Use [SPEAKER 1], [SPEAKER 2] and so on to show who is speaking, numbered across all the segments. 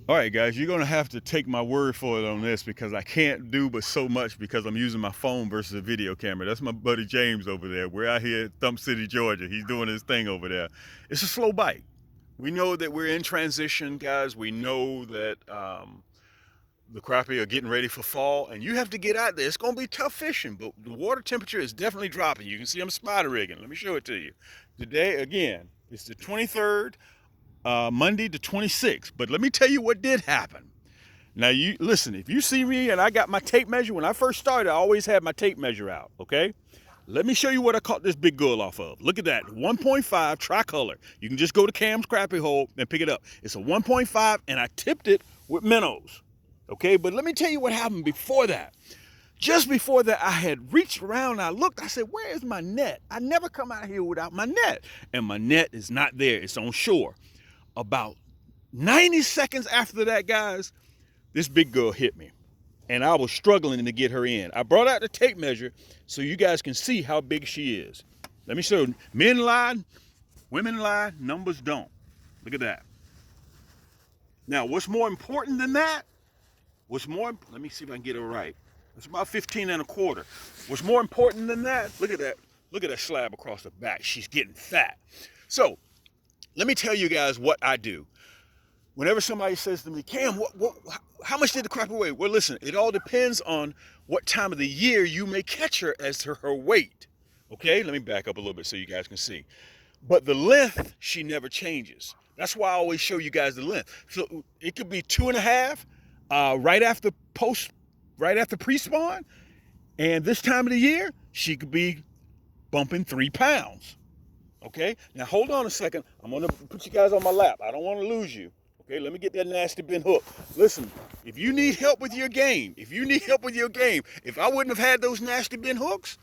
[SPEAKER 1] All right, guys, you're going to have to take my word for it on this because I can't do but so much because I'm using my phone versus a video camera. That's my buddy James over there. We're out here at Thump City, Georgia. He's doing his thing over there. It's a slow bite. We know that we're in transition, guys. We know that the crappie are getting ready for fall, and you have to get out there. It's going to be tough fishing, but the water temperature is definitely dropping. You can see I'm spider rigging. Let me show it to you. Today, again, it's the 23rd. Monday the 26th. But let me tell you what did happen. Now, you listen, if you see me and I got my tape measure, when I first started, I always had my tape measure out, okay? Let me show you what I caught this big girl off of. Look at that, 1.5 tricolor. You can just go to Cam's Crappie Hole and pick it up. It's a 1.5, and I tipped it with minnows, okay? But let me tell you what happened before that. Just before that, I had reached around, I looked, I said, where is my net? I never come out here without my net. And my net is not there, it's on shore. About 90 seconds after that, guys, this big girl hit me, and I was struggling to get her in. I brought out the tape measure so you guys can see how big she is. Let me show you. Men lie, women lie, numbers don't. Look at that. Now, what's more important than that? Let me see if I can get it right. It's about 15 and a quarter. What's more important than that? Look at that. Look at that slab across the back. She's getting fat. So, let me tell you guys what I do. Whenever somebody says to me, Cam, how much did the crappie weigh? Well, listen, it all depends on what time of the year you may catch her as to her weight. Okay, let me back up a little bit so you guys can see. But the length, she never changes. That's why I always show you guys the length. So it could be 2.5 right after pre-spawn. And this time of the year, she could be bumping 3 pounds. Okay, now hold on a second. I'm gonna put you guys on my lap. I don't want to lose you. Okay, let me get that nasty bent hook. Listen, if you need help with your game, if I wouldn't have had those nasty bent hooks,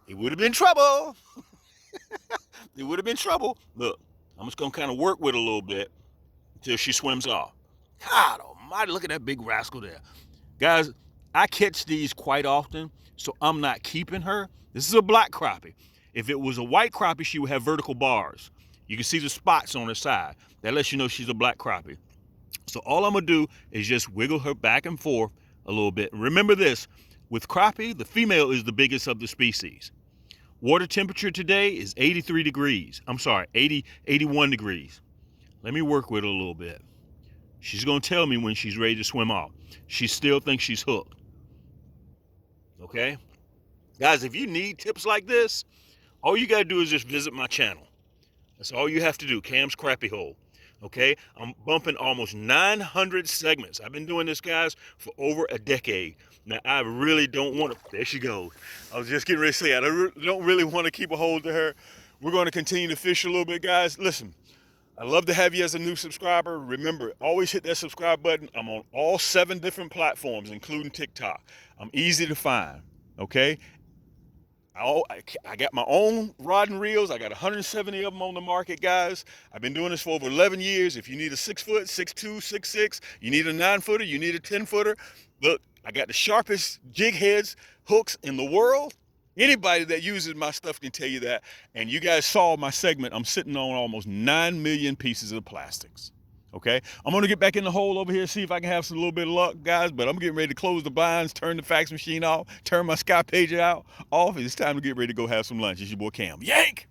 [SPEAKER 1] it would have been trouble. It would have been trouble. Look, I'm just gonna kind of work with her a little bit until she swims off. God almighty, look at that big rascal there. Guys, I catch these quite often, so I'm not keeping her. This is a black crappie. If it was a white crappie, she would have vertical bars. You can see the spots on her side. That lets you know she's a black crappie. So all I'm gonna do is just wiggle her back and forth a little bit. Remember this, with crappie, the female is the biggest of the species. Water temperature today is 81 degrees. Let me work with her a little bit. She's gonna tell me when she's ready to swim off. She still thinks she's hooked. Okay? Guys, if you need tips like this, all you gotta do is just visit my channel. That's all you have to do, Cam's Crappie Hole. Okay, I'm bumping almost 900 segments. I've been doing this, guys, for over a decade. Now, I really don't want to, there she goes. I was just getting ready to say, I don't really want to keep a hold of her. We're going to continue to fish a little bit, guys. Listen, I'd love to have you as a new subscriber. Remember, always hit that subscribe button. I'm on all 7 different platforms, including TikTok. I'm easy to find, okay? I got my own rod and reels. I got 170 of them on the market, guys. I've been doing this for over 11 years. If you need a 6-foot, 6'2", 6'6", you need a 9-footer, you need a 10-footer. Look, I got the sharpest jig heads, hooks in the world. Anybody that uses my stuff can tell you that. And you guys saw my segment. I'm sitting on almost 9 million pieces of plastics. Okay, I'm gonna get back in the hole over here, see if I can have some little bit of luck, guys, but I'm getting ready to close the blinds, turn the fax machine off, turn my Sky pager off. It's time to get ready to go have some lunch. It's your boy Cam. Yank!